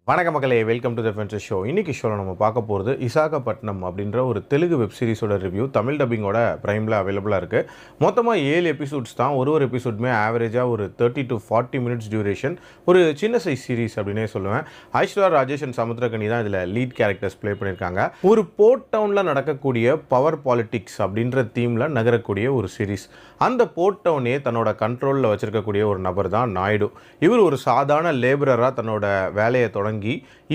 வணக்க மக்களே, welcome to the adventure show. இன்னைக்கு ஷோவில் நம்ம பார்க்க போகிறது விசாகப்பட்டினம் அப்படின்ற ஒரு தெலுங்கு வெப் சீரிஸோட ரிவ்யூ. தமிழ் டப்பிங்கோட ப்ரைமில் அவைலபிளாக இருக்குது. மொத்தமாக 7 எபிசோட்ஸ் தான். ஒரு எபிசோடுமே ஆவரேஜாக ஒரு 30 to 40 மினிட்ஸ் டியூரேஷன். ஒரு சின்ன சைஸ் சீரிஸ் அப்படின்னே சொல்லுவேன். ஐஸ்வர்யா ராஜேஷ் அண்ட் சமுத்திரகனி தான் இதில் லீட் கேரக்டர்ஸ் ப்ளே பண்ணியிருக்காங்க. ஒரு போர்ட் டவுனில் நடக்கக்கூடிய பவர் பாலிட்டிக்ஸ் அப்படின்ற தீமில் நகரக்கூடிய ஒரு சீரிஸ். அந்த போர்ட் டவுனே தன்னோட கண்ட்ரோலில் வச்சுருக்கக்கூடிய ஒரு நபர் தான் நாயுடு. இவர் ஒரு சாதாரண லேபரராக தன்னோட வேலையை தொடங்கி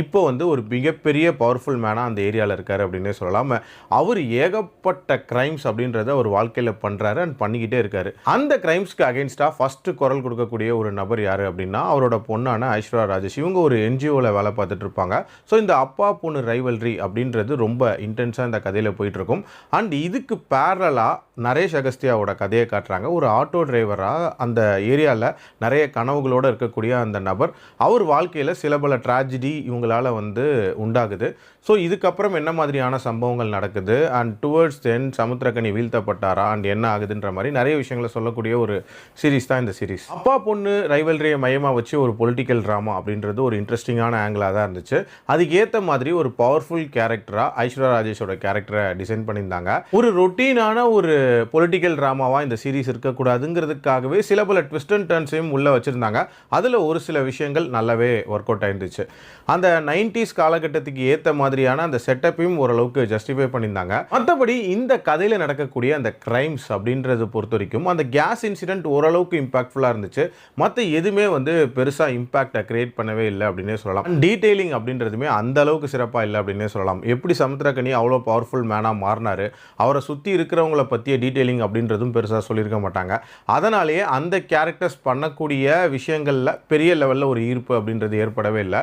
இப்போ வந்து ஒரு மிகப்பெரிய பவர்ஃபுல் மேனாக அந்த ஏரியாவில் இருக்கார் அப்படின்னே சொல்லலாம். அவர் ஏகப்பட்ட கிரைம்ஸ் அப்படின்றத ஒரு வாழ்க்கையில் பண்ணுறாரு அண்ட் பண்ணிக்கிட்டே இருக்காரு. அந்த கிரைம்ஸ்க்கு அகெயின்ஸ்டாக ஃபஸ்ட்டு குரல் கொடுக்கக்கூடிய ஒரு நபர் யார் அப்படின்னா அவரோட பொண்ணான ஐஸ்வர்யா ராஜேஷ். இவங்க ஒரு என்ஜிஓவில் வேலை பார்த்துட்டு இருப்பாங்க. ஸோ இந்த அப்பா பொண்ணு ரைவல்ரி அப்படின்றது ரொம்ப இன்டென்ஸாக இந்த கதையில் போயிட்டுருக்கும். அண்ட் இதுக்கு பேரலாக நரேஷ் அகஸ்தியாவோட கதையை காட்டுறாங்க. ஒரு ஆட்டோ டிரைவராக அந்த ஏரியாவில் நிறைய கனவுகளோடு இருக்கக்கூடிய அந்த நபர், அவர் வாழ்க்கையில் சில பல ட்ராஜடி இவங்களால் வந்து உண்டாகுது. ஸோ இதுக்கப்புறம் என்ன மாதிரியான சம்பவங்கள் நடக்குது அண்ட் டுவர்ட்ஸ் தென் சமுத்திரகனி வீழ்த்தப்பட்டாரா அண்ட் என்ன ஆகுதுன்ற மாதிரி நிறைய விஷயங்களை சொல்லக்கூடிய ஒரு சீரிஸ் தான் இந்த சீரிஸ். அப்பா பொண்ணு ரைவல்ரியை மையமாக வச்சு ஒரு பொலிட்டிக்கல் ட்ராமா அப்படின்றது ஒரு இன்ட்ரெஸ்டிங்கான ஆங்கிளாக தான் இருந்துச்சு. அதுக்கு ஏற்ற மாதிரி ஒரு பவர்ஃபுல் கேரக்டராக ஐஸ்வர்யா ராஜேஷோட கேரக்டரை டிசைன் பண்ணியிருந்தாங்க. ஒரு ரொட்டீனான ஒரு பொலிட்டிக்கல் ட்ராமாவாக இந்த சீரிஸ் இருக்கக்கூடாதுங்கிறதுக்காகவே சில பல ட்விஸ்ட் அண்ட் டர்ன்ஸையும் உள்ளே வச்சுருந்தாங்க. அதில் ஒரு சில விஷயங்கள் நல்லாவே ஒர்க் அவுட் ஆயிருந்துச்சு. அந்த 90s காலகட்டத்துக்கு ஏற்ற மாதிரியான அந்த செட்டப்பையும் ஓரளவுக்கு ஜஸ்டிஃபை பண்ணியிருந்தாங்க. மற்றபடி இந்த கதையில் நடக்கக்கூடிய அந்த கிரைம்ஸ் அப்படின்றத பொறுத்த வரைக்கும் அந்த கேஸ் இன்சிடென்ட் ஓரளவுக்கு இம்பாக்ட்ஃபுல்லாக இருந்துச்சு. மற்ற எதுவுமே வந்து பெருசாக இம்பாக்டை கிரியேட் பண்ணவே இல்லை அப்படின்னே சொல்லலாம். டீட்டெயிலிங் அப்படின்றதுமே அந்த அளவுக்கு சிறப்பாக இல்லை அப்படின்னே சொல்லலாம். எப்படி சமுத்திரகனி அவ்வளோ பவர்ஃபுல் மேனாக மாறினார், அவரை சுற்றி இருக்கிறவங்கள பற்றிய டீட்டெயிலிங் அப்படின்றதும் பெருசாக சொல்லியிருக்க மாட்டாங்க. அதனாலேயே அந்த கேரக்டர்ஸ் பண்ணக்கூடிய விஷயங்களில் பெரிய லெவலில் ஒரு ஈர்ப்பு அப்படின்றது ஏற்படவே இல்லை.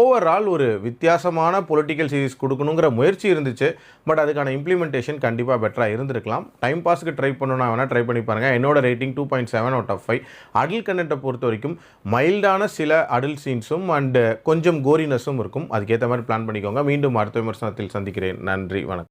ஓவரால் ஒரு வித்தியாசமான பொலிட்டிக்கல் சீரிஸ் கொடுக்கணுங்கிற முயற்சி இருந்துச்சு. பட் அதுக்கான இம்ப்ளிமெண்டேஷன் கண்டிப்பாக பெட்டராக இருந்திருக்கலாம். டைம் பாஸ்க்கு ட்ரை பண்ணணும்னா வேணால் ட்ரை பண்ணி பாருங்கள். என்னோட ரேட்டிங் 2.7 out of 5. அடல்ட் கண்டென்ட்டை பொறுத்த வரைக்கும் மைல்டான சில அடல்ட் சீன்ஸும் அண்டு கொஞ்சம் கோரினஸும் இருக்கும். அதுக்கேற்ற மாதிரி பிளான் பண்ணிக்கோங்க. மீண்டும் அடுத்த விமர்சனத்தில் சந்திக்கிறேன். நன்றி, வணக்கம்.